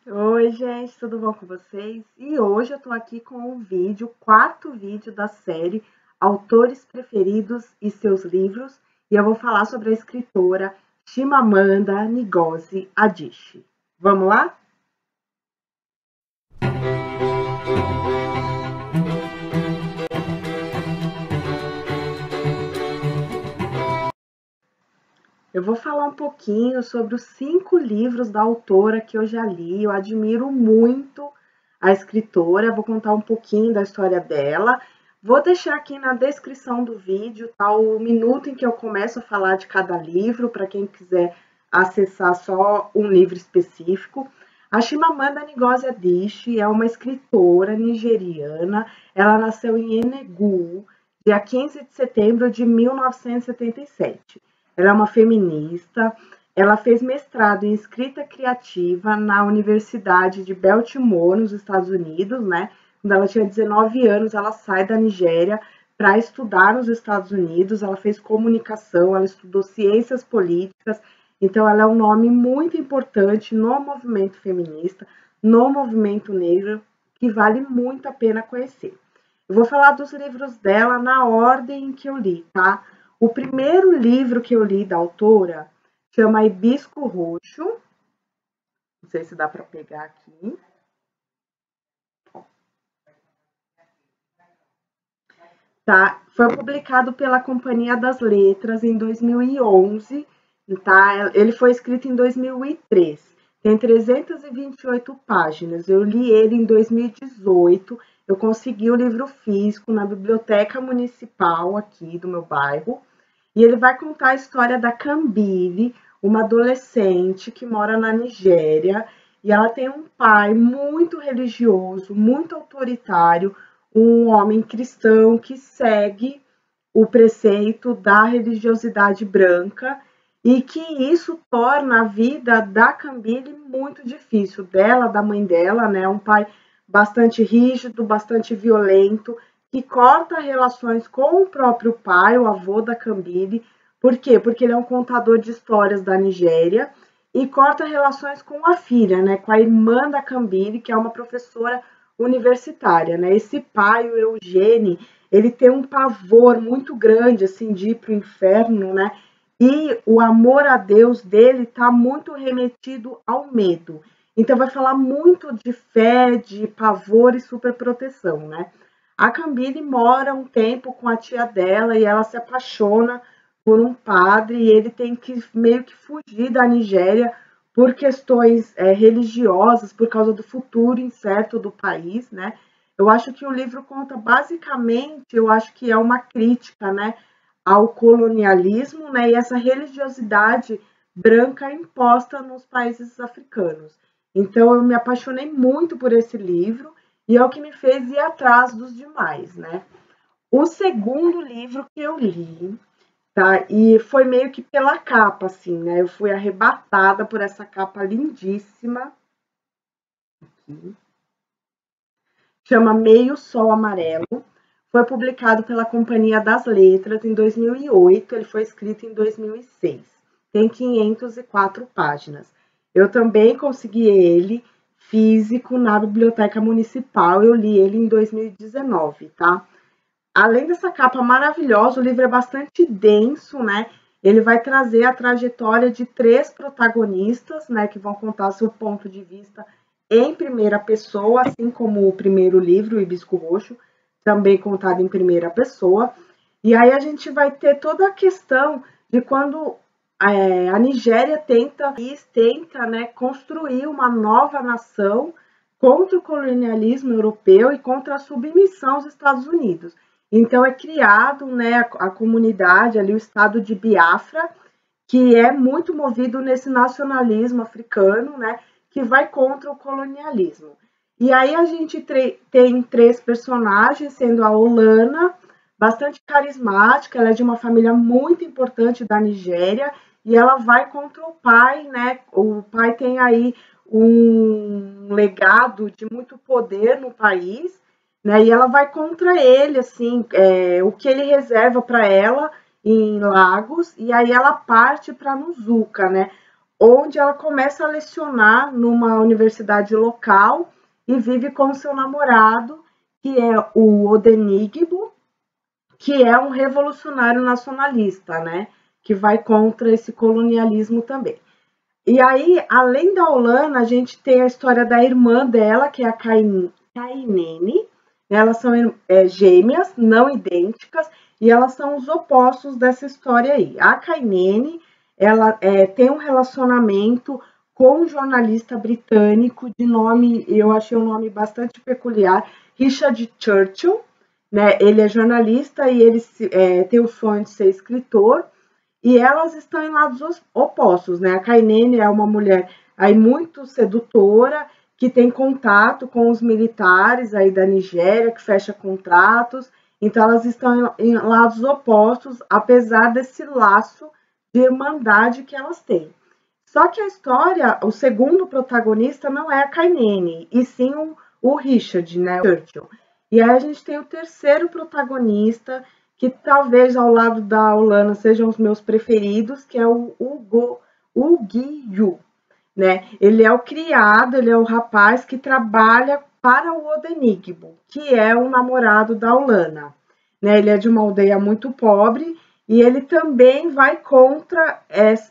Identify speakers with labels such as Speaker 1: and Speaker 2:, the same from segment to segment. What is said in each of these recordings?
Speaker 1: Oi, gente, tudo bom com vocês? E hoje eu tô aqui com o quarto vídeo da série Autores Preferidos e Seus Livros, e eu vou falar sobre a escritora Chimamanda Ngozi Adichie. Vamos lá? Eu vou falar um pouquinho sobre os 5 livros da autora que eu já li. Eu admiro muito a escritora, vou contar um pouquinho da história dela. Vou deixar aqui na descrição do vídeo, tá, o minuto em que eu começo a falar de cada livro, para quem quiser acessar só um livro específico. A Chimamanda Ngozi Adichie é uma escritora nigeriana. Ela nasceu em Enugu, dia 15 de setembro de 1977. Ela é uma feminista. Ela fez mestrado em escrita criativa na Universidade de Baltimore, nos Estados Unidos, né? Quando ela tinha 19 anos, ela sai da Nigéria para estudar nos Estados Unidos. Ela fez comunicação, ela estudou ciências políticas. Então, ela é um nome muito importante no movimento feminista, no movimento negro, que vale muito a pena conhecer. Eu vou falar dos livros dela na ordem que eu li, tá? O primeiro livro que eu li da autora chama Hibisco Roxo. Não sei se dá para pegar aqui. Tá? Foi publicado pela Companhia das Letras em 2011, tá? Ele foi escrito em 2003. Tem 328 páginas. Eu li ele em 2018. Eu consegui o livro físico na biblioteca municipal aqui do meu bairro. E ele vai contar a história da Kambili, uma adolescente que mora na Nigéria, e ela tem um pai muito religioso, muito autoritário, um homem cristão que segue o preceito da religiosidade branca, e que isso torna a vida da Kambili muito difícil, dela, da mãe dela, né? Um pai bastante rígido, bastante violento, que corta relações com o próprio pai, o avô da Kambili. Por quê? Porque ele é um contador de histórias da Nigéria, e corta relações com a filha, né? Com a irmã da Kambili, que é uma professora universitária, né? Esse pai, o Eugênio, ele tem um pavor muito grande, assim, de ir para o inferno, né? E o amor a Deus dele está muito remetido ao medo. Então, vai falar muito de fé, de pavor e superproteção, né? A Kambili mora um tempo com a tia dela e ela se apaixona por um padre e ele tem que meio que fugir da Nigéria por questões religiosas, por causa do futuro incerto do país, né? Eu acho que o livro conta basicamente, eu acho que é uma crítica, né, ao colonialismo, né, e essa religiosidade branca imposta nos países africanos. Então eu me apaixonei muito por esse livro e é o que me fez ir atrás dos demais, né? O segundo livro que eu li, tá? E foi meio que pela capa, assim, né? Eu fui arrebatada por essa capa lindíssima. Aqui. Chama Meio Sol Amarelo. Foi publicado pela Companhia das Letras em 2008. Ele foi escrito em 2006. Tem 504 páginas. Eu também consegui ele físico na biblioteca municipal. Eu li ele em 2019, tá? Além dessa capa maravilhosa, o livro é bastante denso, né? Ele vai trazer a trajetória de 3 protagonistas, né, que vão contar seu ponto de vista em primeira pessoa, assim como o primeiro livro, o Hibisco Roxo, também contado em primeira pessoa. E aí a gente vai ter toda a questão de quando a Nigéria tenta, né, construir uma nova nação contra o colonialismo europeu e contra a submissão aos Estados Unidos. Então é criado, né, a comunidade ali, o estado de Biafra, que é muito movido nesse nacionalismo africano, né, que vai contra o colonialismo. E aí a gente tem 3 personagens, sendo a Olana, bastante carismática, ela é de uma família muito importante da Nigéria, e ela vai contra o pai, né? O pai tem aí um legado de muito poder no país, né? E ela vai contra ele, assim, o que ele reserva para ela em Lagos, e aí ela parte para Nuzuka, né? onde ela começa a lecionar numa universidade local e vive com seu namorado, que é o Odenigbo, que é um revolucionário nacionalista, né? Que vai contra esse colonialismo também. E aí, além da Olana, a gente tem a história da irmã dela, que é a Kainene. Elas são gêmeas, não idênticas, e elas são os opostos dessa história aí. A Kainene, ela tem um relacionamento com um jornalista britânico de nome, eu achei um nome bastante peculiar, Richard Churchill, né? Ele é jornalista e ele tem o sonho de ser escritor, e elas estão em lados opostos, né? A Kainene é uma mulher aí muito sedutora, que tem contato com os militares aí da Nigéria, que fecha contratos, então elas estão em lados opostos, apesar desse laço de irmandade que elas têm. Só que a história, o segundo protagonista não é a Kainene, e sim o Richard, né, o Churchill. E aí a gente tem o terceiro protagonista, que talvez ao lado da Olana sejam os meus preferidos, que é o Gi-yu, né? Ele é o criado, ele é o rapaz que trabalha para o Odenigbo, que é o namorado da Olana, né? Ele é de uma aldeia muito pobre e ele também vai contra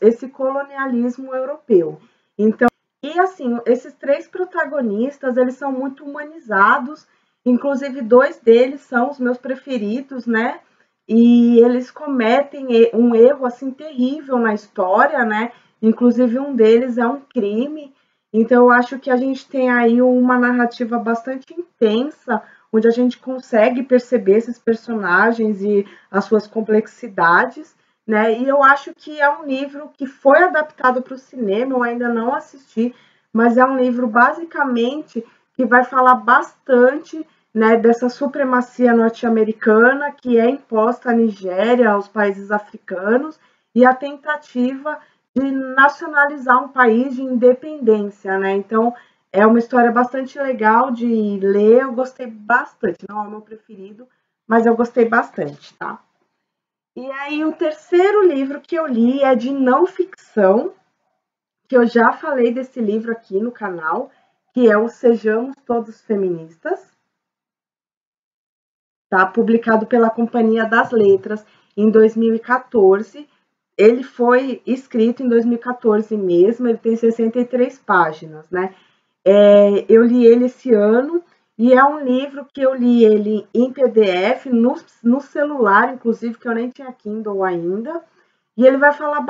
Speaker 1: esse colonialismo europeu. Então, e assim, esses três protagonistas, eles são muito humanizados, inclusive dois deles são os meus preferidos, né? E eles cometem um erro assim terrível na história, né? Inclusive um deles é um crime. Então eu acho que a gente tem aí uma narrativa bastante intensa, onde a gente consegue perceber esses personagens e as suas complexidades, né? E eu acho que é um livro que foi adaptado para o cinema, eu ainda não assisti, mas é um livro basicamente que vai falar bastante, né, dessa supremacia norte-americana que é imposta à Nigéria, aos países africanos, e a tentativa de nacionalizar um país de independência, né? Então, é uma história bastante legal de ler, eu gostei bastante, não é o meu preferido, mas eu gostei bastante, tá? E aí, o terceiro livro que eu li é de não ficção, que eu já falei desse livro aqui no canal, que é o Sejamos Todos Feministas, tá? Publicado pela Companhia das Letras em 2014. Ele foi escrito em 2014 mesmo, ele tem 63 páginas, né? Eu li ele esse ano e é um livro que eu li ele em PDF, no celular, inclusive, que eu nem tinha Kindle ainda. E ele vai falar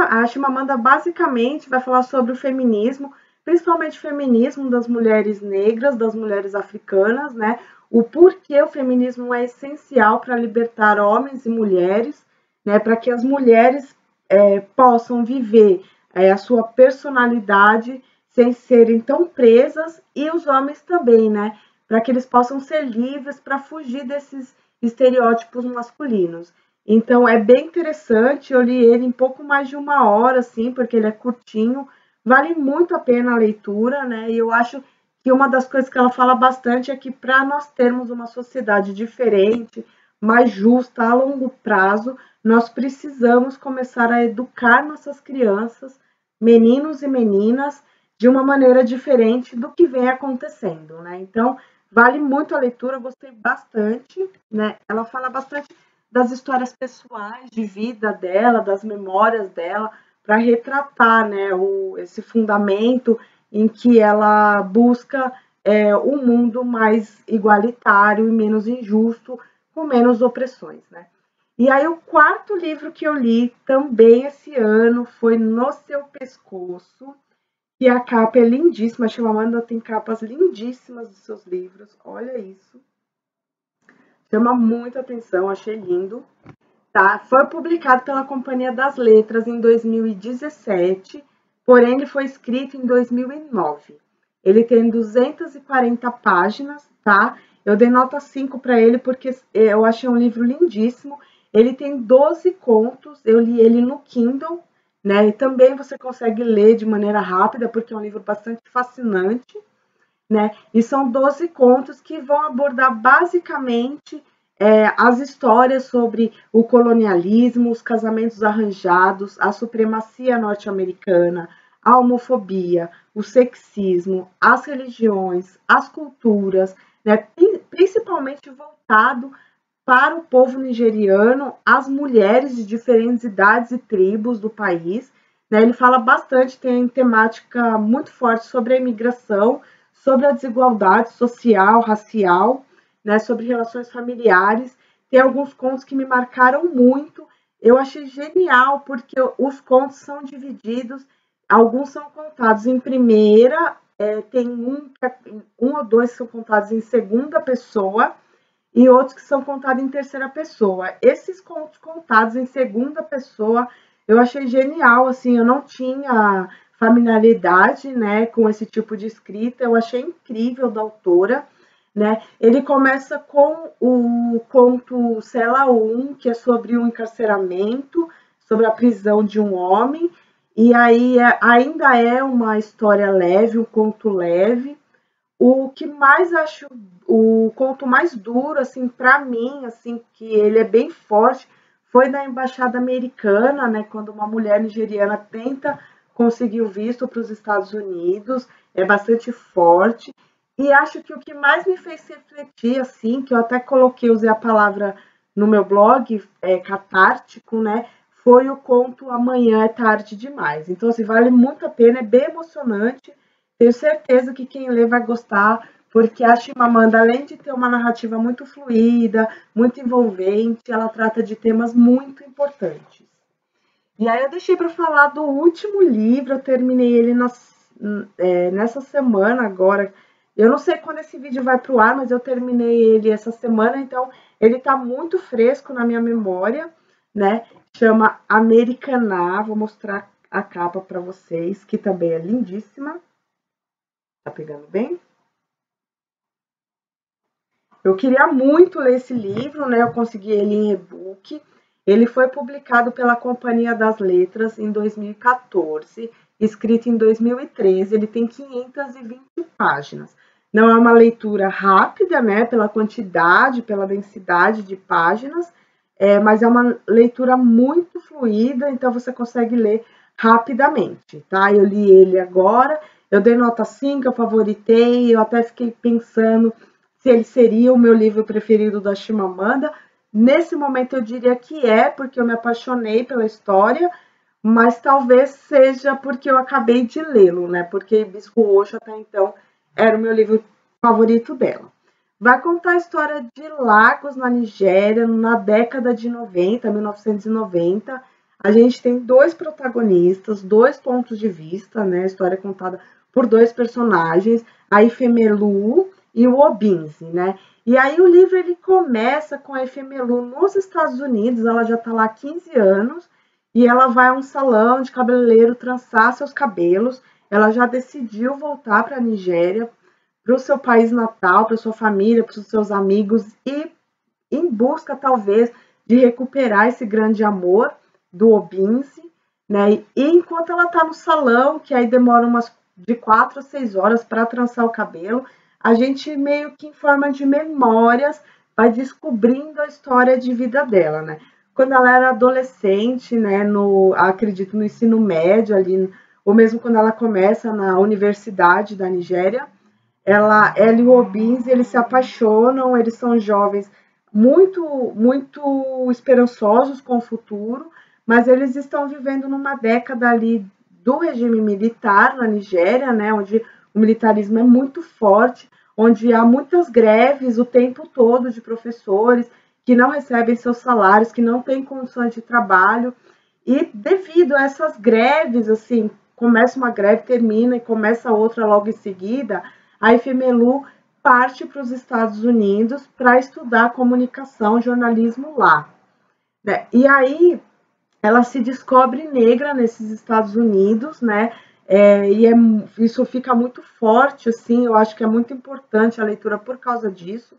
Speaker 1: a Chimamanda basicamente vai falar sobre o feminismo, principalmente o feminismo das mulheres negras, das mulheres africanas, né? O porquê o feminismo é essencial para libertar homens e mulheres, né? Para que as mulheres possam viver a sua personalidade sem serem tão presas, e os homens também, né? Para que eles possam ser livres para fugir desses estereótipos masculinos. Então é bem interessante, eu li ele em pouco mais de uma hora, assim, porque ele é curtinho, vale muito a pena a leitura, né? E eu acho que uma das coisas que ela fala bastante é que para nós termos uma sociedade diferente, mais justa a longo prazo, nós precisamos começar a educar nossas crianças, meninos e meninas, de uma maneira diferente do que vem acontecendo, né? Então, vale muito a leitura, gostei bastante, né? Ela fala bastante das histórias pessoais de vida dela, das memórias dela, para retratar, né, esse fundamento em que ela busca um mundo mais igualitário e menos injusto, com menos opressões, né? E aí o quarto livro que eu li também esse ano foi No Seu Pescoço, e a capa é lindíssima, a Chimamanda tem capas lindíssimas dos seus livros, olha isso. Chama muita atenção, achei lindo. Tá? Foi publicado pela Companhia das Letras em 2017, porém ele foi escrito em 2009. Ele tem 240 páginas, tá? Eu dei nota 5 para ele porque eu achei um livro lindíssimo. Ele tem 12 contos, eu li ele no Kindle, né? E também você consegue ler de maneira rápida, porque é um livro bastante fascinante, né? E são 12 contos que vão abordar basicamente as histórias sobre o colonialismo, os casamentos arranjados, a supremacia norte-americana, a homofobia, o sexismo, as religiões, as culturas, né, principalmente voltado para o povo nigeriano, as mulheres de diferentes idades e tribos do país. Né, ele fala bastante, tem temática muito forte sobre a imigração, sobre a desigualdade social, racial, né, sobre relações familiares. Tem alguns contos que me marcaram muito. Eu achei genial, porque os contos são divididos, alguns são contados em primeira, tem um ou dois que são contados em segunda pessoa, e outros que são contados em terceira pessoa. Esses contos contados em segunda pessoa, eu achei genial, assim, eu não tinha familiaridade, né, com esse tipo de escrita, eu achei incrível da autora, né? Ele começa com o conto Cela 1, que é sobre o encarceramento, sobre a prisão de um homem, e aí ainda é uma história leve, um conto leve. O que mais acho, o conto mais duro, assim, para mim, assim, que ele é bem forte, foi da embaixada americana, né, quando uma mulher nigeriana tenta conseguir o visto para os Estados Unidos, é bastante forte. E acho que o que mais me fez refletir, assim, que eu até coloquei, usei a palavra no meu blog, catártico, né, foi o conto Amanhã é Tarde Demais. Então, assim, vale muito a pena, é bem emocionante. Tenho certeza que quem lê vai gostar, porque a Chimamanda, além de ter uma narrativa muito fluida, muito envolvente, ela trata de temas muito importantes. E aí eu deixei para falar do último livro, eu terminei ele nessa semana agora. Eu não sei quando esse vídeo vai para o ar, mas eu terminei ele essa semana, então ele está muito fresco na minha memória, né? Chama Americaná, vou mostrar a capa para vocês, que também é lindíssima. Tá pegando bem? Eu queria muito ler esse livro, né? Eu consegui ele em e-book. Ele foi publicado pela Companhia das Letras em 2014, escrito em 2013. Ele tem 520 páginas. Não é uma leitura rápida, né? Pela quantidade, pela densidade de páginas, mas é uma leitura muito fluida, então você consegue ler rapidamente, tá? Eu li ele agora, eu dei nota 5, eu favoritei, eu até fiquei pensando se ele seria o meu livro preferido da Chimamanda. Nesse momento eu diria que é, porque eu me apaixonei pela história, mas talvez seja porque eu acabei de lê-lo, né? Porque Hibisco Roxo até então era o meu livro favorito dela. Vai contar a história de Lagos, na Nigéria, na década de 90, 1990. A gente tem dois protagonistas, dois pontos de vista, né? A história é contada por dois personagens, a Ifemelu e o Obinze, né? E aí o livro ele começa com a Ifemelu nos Estados Unidos, ela já está lá há 15 anos, e ela vai a um salão de cabeleireiro trançar seus cabelos. Ela já decidiu voltar para a Nigéria, para o seu país natal, para sua família, para os seus amigos, e em busca, talvez, de recuperar esse grande amor do Obinze, né? E enquanto ela está no salão, que aí demora umas de 4 a 6 horas para trançar o cabelo, a gente meio que em forma de memórias vai descobrindo a história de vida dela, né? Quando ela era adolescente, né, acredito no ensino médio ali, ou mesmo quando ela começa na universidade da Nigéria, ela e o Obinze, eles se apaixonam, eles são jovens muito esperançosos com o futuro, mas eles estão vivendo numa década ali do regime militar na Nigéria, né, onde o militarismo é muito forte, onde há muitas greves o tempo todo de professores que não recebem seus salários, que não têm condições de trabalho, e devido a essas greves, assim, começa uma greve, termina e começa outra logo em seguida, a Ifemelu parte para os Estados Unidos para estudar comunicação, jornalismo lá, né? E aí ela se descobre negra nesses Estados Unidos, né? Isso fica muito forte, assim, eu acho que é muito importante a leitura por causa disso.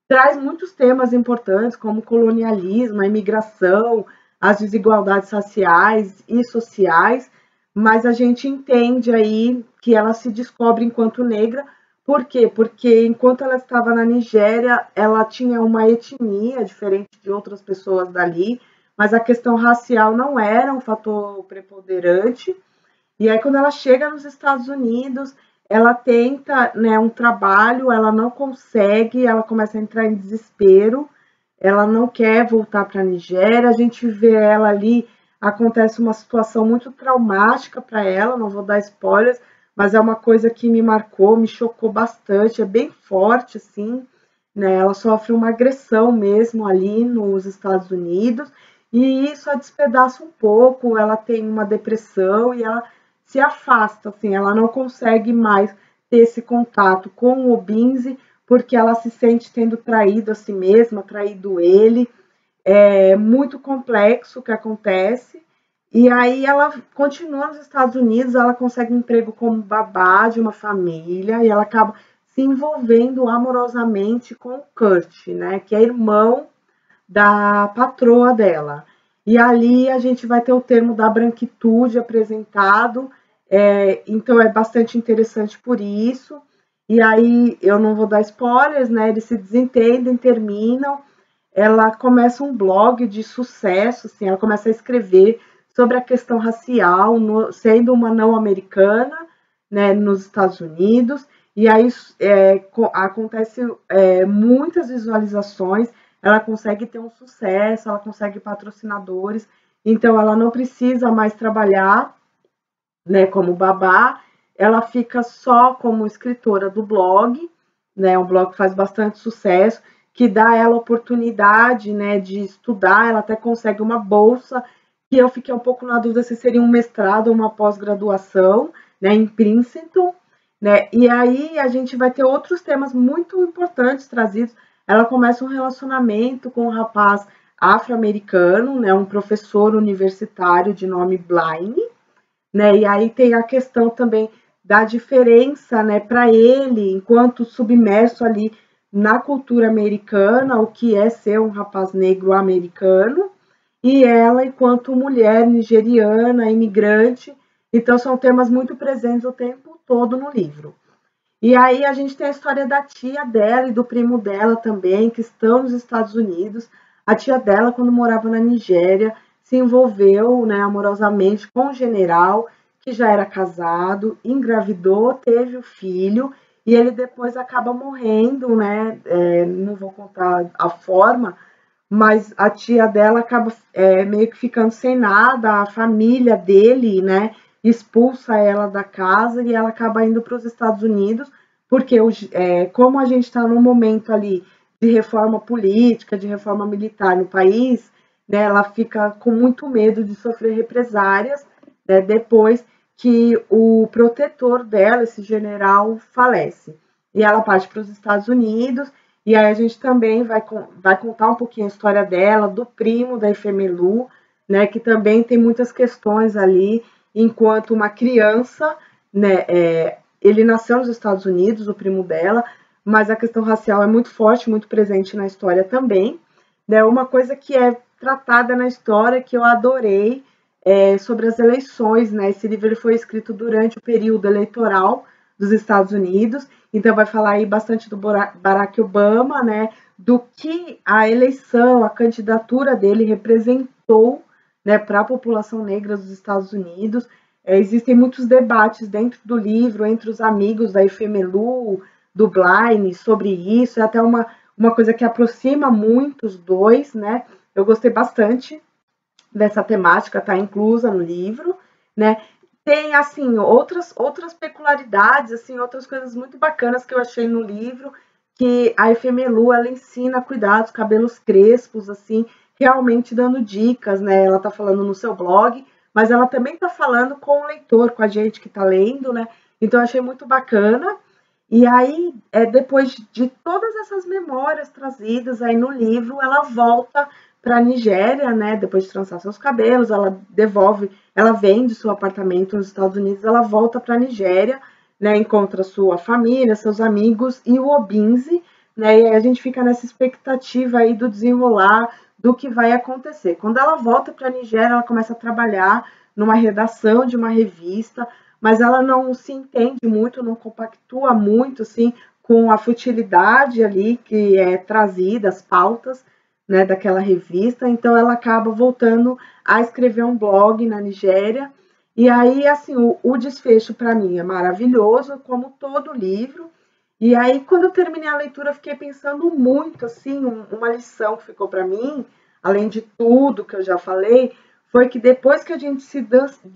Speaker 1: Traz muitos temas importantes, como colonialismo, a imigração, as desigualdades raciais e sociais, mas a gente entende aí que ela se descobre enquanto negra. Por quê? Porque enquanto ela estava na Nigéria, ela tinha uma etnia diferente de outras pessoas dali, mas a questão racial não era um fator preponderante. E aí, quando ela chega nos Estados Unidos, ela tenta, né, um trabalho, ela não consegue, ela começa a entrar em desespero, ela não quer voltar para a Nigéria, a gente vê ela ali, acontece uma situação muito traumática para ela, não vou dar spoilers, mas é uma coisa que me marcou, me chocou bastante, é bem forte, assim, né? Ela sofre uma agressão mesmo ali nos Estados Unidos, e isso a despedaça um pouco, ela tem uma depressão e ela se afasta, assim, ela não consegue mais ter esse contato com o Obinze, porque ela se sente tendo traído a si mesma, traído ele, é muito complexo o que acontece. E aí ela continua nos Estados Unidos, ela consegue um emprego como babá de uma família e ela acaba se envolvendo amorosamente com o Kurt, né, que é irmão da patroa dela. E ali a gente vai ter o termo da branquitude apresentado, então é bastante interessante por isso. E aí eu não vou dar spoilers, né? Eles se desentendem, terminam. Ela começa um blog de sucesso, assim, ela começa a escrever sobre a questão racial, sendo uma não americana, né, nos Estados Unidos. E aí acontece muitas visualizações, ela consegue ter um sucesso, ela consegue patrocinadores, então ela não precisa mais trabalhar, né, como babá, ela fica só como escritora do blog, né, um blog que faz bastante sucesso, que dá a ela oportunidade, né, de estudar, ela até consegue uma bolsa, que eu fiquei um pouco na dúvida se seria um mestrado ou uma pós-graduação, né, em Princeton, né, e aí a gente vai ter outros temas muito importantes trazidos. Ela começa um relacionamento com um rapaz afro-americano, né, um professor universitário de nome Blaine, né? E aí tem a questão também da diferença, né, para ele, enquanto submerso ali na cultura americana, o que é ser um rapaz negro americano, e ela enquanto mulher nigeriana, imigrante. Então são temas muito presentes o tempo todo no livro. E aí a gente tem a história da tia dela e do primo dela também, que estão nos Estados Unidos. A tia dela, quando morava na Nigéria, se envolveu, né, amorosamente com o general, que já era casado, engravidou, teve o filho, e ele depois acaba morrendo, né? Não vou contar a forma, mas a tia dela acaba meio que ficando sem nada, a família dele, né, expulsa ela da casa e ela acaba indo para os Estados Unidos, porque como a gente está num momento ali de reforma política, de reforma militar no país, né, ela fica com muito medo de sofrer represárias, né, depois que o protetor dela, esse general, falece. E ela parte para os Estados Unidos e aí a gente também vai contar um pouquinho a história dela, do primo da Efemelu, né, que também tem muitas questões ali, enquanto uma criança, né, ele nasceu nos Estados Unidos, o primo dela, mas a questão racial é muito forte, muito presente na história também. Né, uma coisa que é tratada na história, que eu adorei, sobre as eleições, né, esse livro ele foi escrito durante o período eleitoral dos Estados Unidos, então vai falar aí bastante do Barack Obama, né, do que a eleição, a candidatura dele representou, né, para a população negra dos Estados Unidos. Existem muitos debates dentro do livro entre os amigos da Efemelu, do Blaine, sobre isso, é até uma coisa que aproxima muito os dois, né? Eu gostei bastante dessa temática, está inclusa no livro, né? Tem assim outras peculiaridades, assim, outras coisas muito bacanas que eu achei no livro, que a Efemelu ela ensina a cuidar dos cabelos crespos, assim, realmente dando dicas, né? Ela está falando no seu blog, mas ela também está falando com o leitor, com a gente que está lendo, né? Então eu achei muito bacana. E aí, depois de todas essas memórias trazidas aí no livro, ela volta para a Nigéria, né? Depois de trançar seus cabelos, ela devolve, ela vende seu apartamento nos Estados Unidos, ela volta para a Nigéria, né? Encontra sua família, seus amigos e o Obinze, né? E aí a gente fica nessa expectativa aí do desenrolar do que vai acontecer. Quando ela volta para a Nigéria, ela começa a trabalhar numa redação de uma revista, mas ela não se entende muito, não compactua muito, assim, com a futilidade ali que é trazida, as pautas, né, daquela revista, então ela acaba voltando a escrever um blog na Nigéria, E aí, assim, o desfecho para mim é maravilhoso, como todo livro. E aí, quando eu terminei a leitura, eu fiquei pensando muito, assim, uma lição que ficou para mim, além de tudo que eu já falei, foi que depois que a gente se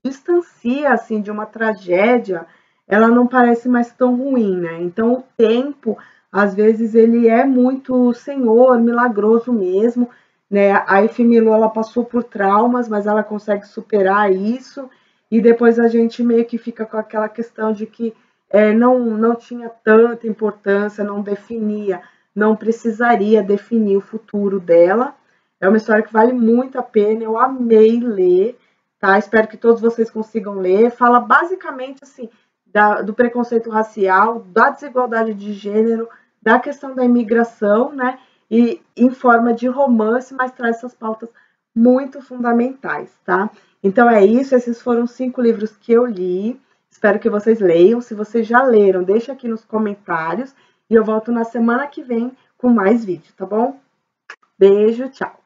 Speaker 1: distancia, assim, de uma tragédia, ela não parece mais tão ruim, né? Então, o tempo, às vezes, ele é muito senhor, milagroso mesmo, né? A Efimilu, ela passou por traumas, mas ela consegue superar isso, e depois a gente meio que fica com aquela questão de que não tinha tanta importância, não definia, não precisaria definir o futuro dela. É uma história que vale muito a pena, eu amei ler, tá? Espero que todos vocês consigam ler. Fala basicamente assim do preconceito racial, da desigualdade de gênero, da questão da imigração, né? E em forma de romance, mas traz essas pautas muito fundamentais, tá? Então é isso, esses foram 5 livros que eu li. Espero que vocês leiam. Se vocês já leram, deixa aqui nos comentários. E eu volto na semana que vem com mais vídeo, tá bom? Beijo, tchau!